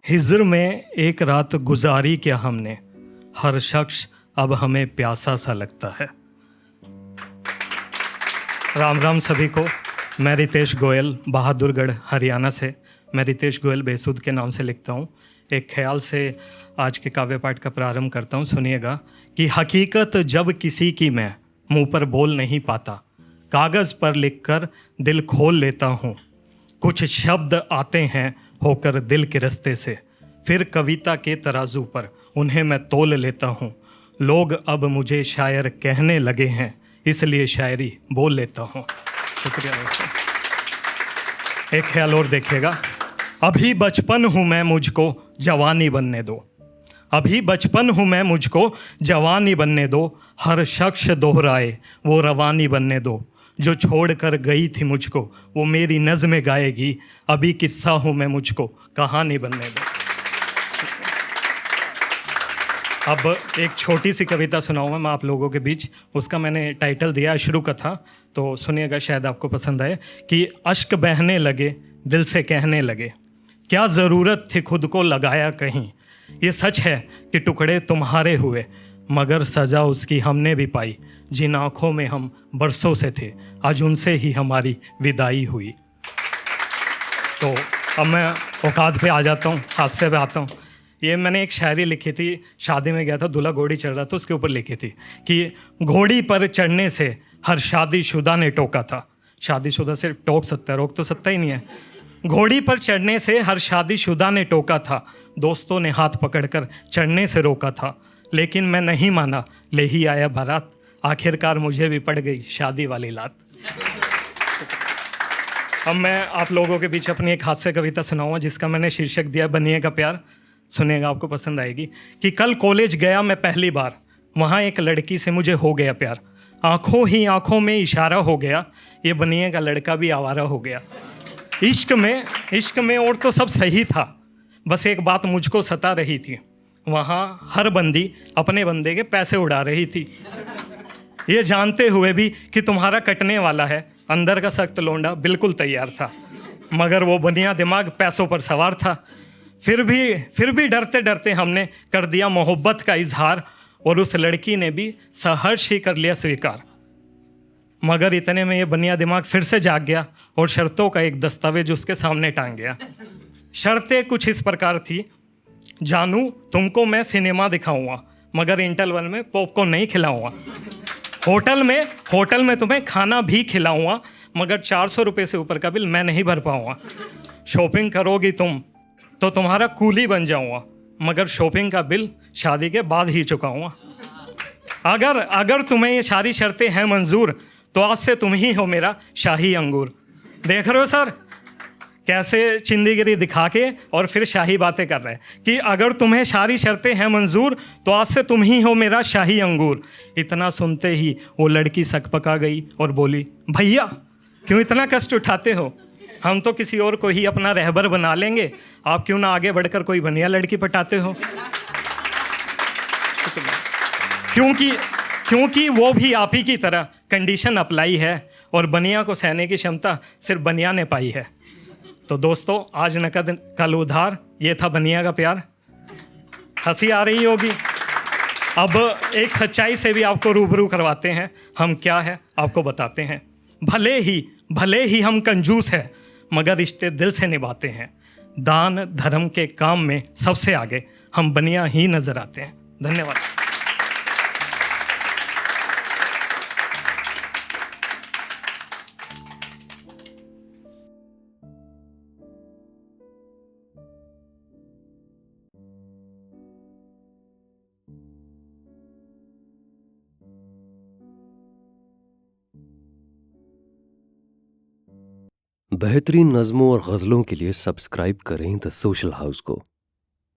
हिज्र में एक रात गुजारी क्या हमने, हर शख्स अब हमें प्यासा सा लगता है। राम राम सभी को। मैं रितेश गोयल बहादुरगढ़ हरियाणा से। मैं रितेश गोयल बेसुध के नाम से लिखता हूँ। एक ख्याल से आज के काव्य पाठ का प्रारंभ करता हूँ। सुनिएगा कि हकीकत जब किसी की मैं मुंह पर बोल नहीं पाता, कागज़ पर लिखकर दिल खोल लेता हूँ। कुछ शब्द आते हैं होकर दिल के रास्ते से, फिर कविता के तराजू पर उन्हें मैं तोल लेता हूँ। लोग अब मुझे शायर कहने लगे हैं, इसलिए शायरी बोल लेता हूँ। शुक्रिया दोस्तों। एक ख्याल और देखिएगा। अभी बचपन हूँ मैं, मुझको जवानी बनने दो। अभी बचपन हूँ मैं, मुझको जवानी बनने दो। हर शख्स दोहराए वो रवानी बनने दो। जो छोड़ कर गई थी मुझको वो मेरी नज़्में गाएगी। अभी किस्सा हूँ मैं, मुझको कहानी बनने दो। अब एक छोटी सी कविता सुनाऊंगा मैं आप लोगों के बीच। उसका मैंने टाइटल दिया अश्रु कथा, तो सुनिएगा, शायद आपको पसंद आए। कि अश्क बहने लगे, दिल से कहने लगे, क्या ज़रूरत थी खुद को लगाया कहीं। ये सच है कि टुकड़े तुम्हारे हुए, मगर सज़ा उसकी हमने भी पाई। जिन आँखों में हम बरसों से थे, आज उनसे ही हमारी विदाई हुई। तो अब मैं औकात पे आ जाता हूँ, हादसे पे आता हूँ। ये मैंने एक शायरी लिखी थी, शादी में गया था, दूल्हा घोड़ी चढ़ रहा था, उसके ऊपर लिखी थी कि घोड़ी पर चढ़ने से हर शादीशुदा ने टोका था। शादीशुदा से टोक सकता है, रोक तो सकता ही नहीं है। घोड़ी पर चढ़ने से हर शादीशुदा ने टोका था। दोस्तों ने हाथ पकड़कर चढ़ने से रोका था, लेकिन मैं नहीं माना, ले ही आया बारात। आखिरकार मुझे भी पड़ गई शादी वाली लात। अब मैं आप लोगों के बीच अपनी एक हास्य कविता सुनाऊंगा, जिसका मैंने शीर्षक दिया बनिएगा प्यार। सुनिएगा, आपको पसंद आएगी। कि कल कॉलेज गया मैं पहली बार, वहाँ एक लड़की से मुझे हो गया प्यार। आंखों ही आंखों में इशारा हो गया, ये बनिएगा लड़का भी आवारा हो गया। इश्क में और तो सब सही था, बस एक बात मुझको सता रही थी। वहाँ हर बंदी अपने बंदे के पैसे उड़ा रही थी। ये जानते हुए भी कि तुम्हारा कटने वाला है, अंदर का सख्त लोंडा बिल्कुल तैयार था, मगर वो बनिया दिमाग पैसों पर सवार था। फिर भी डरते डरते हमने कर दिया मोहब्बत का इजहार, और उस लड़की ने भी सहर्ष ही कर लिया स्वीकार। मगर इतने में ये बनिया दिमाग फिर से जाग गया और शर्तों का एक दस्तावेज उसके सामने टांग गया। शर्तें कुछ इस प्रकार थी, जानू तुमको मैं सिनेमा दिखाऊंगा, मगर इंटरवल में पॉपकॉर्न नहीं खिलाऊंगा। होटल में तुम्हें खाना भी खिलाऊंगा, मगर 400 रुपये से ऊपर का बिल मैं नहीं भर पाऊंगा। शॉपिंग करोगी तुम तो तुम्हारा कूली बन जाऊंगा, मगर शॉपिंग का बिल शादी के बाद ही चुकाऊंगा। अगर तुम्हें ये सारी शर्तें हैं मंजूर, तो आज से तुम ही हो मेरा शाही अंगूर। देख रहे हो सर, कैसे चिंदीगिरी दिखा के और फिर शाही बातें कर रहे हैं कि अगर तुम्हें सारी शर्तें हैं मंजूर, तो आज से तुम ही हो मेरा शाही अंगूर। इतना सुनते ही वो लड़की सकपका गई और बोली, भैया क्यों इतना कष्ट उठाते हो, हम तो किसी और को ही अपना रहबर बना लेंगे, आप क्यों ना आगे बढ़कर कोई बढ़िया लड़की पटाते हो। क्योंकि वो भी आप ही की तरह कंडीशन अप्लाई है, और बनिया को सहने की क्षमता सिर्फ बनिया ने पाई है। तो दोस्तों, आज नकद कल उधार, ये था बनिया का प्यार। हंसी आ रही होगी। अब एक सच्चाई से भी आपको रूबरू करवाते हैं, हम क्या है आपको बताते हैं। भले ही हम कंजूस हैं, मगर रिश्ते दिल से निभाते हैं। दान धर्म के काम में सबसे आगे हम बनिया ही नजर आते हैं। धन्यवाद। बेहतरीन नज़्मों और गज़लों के लिए सब्सक्राइब करें द सोशल हाउस को।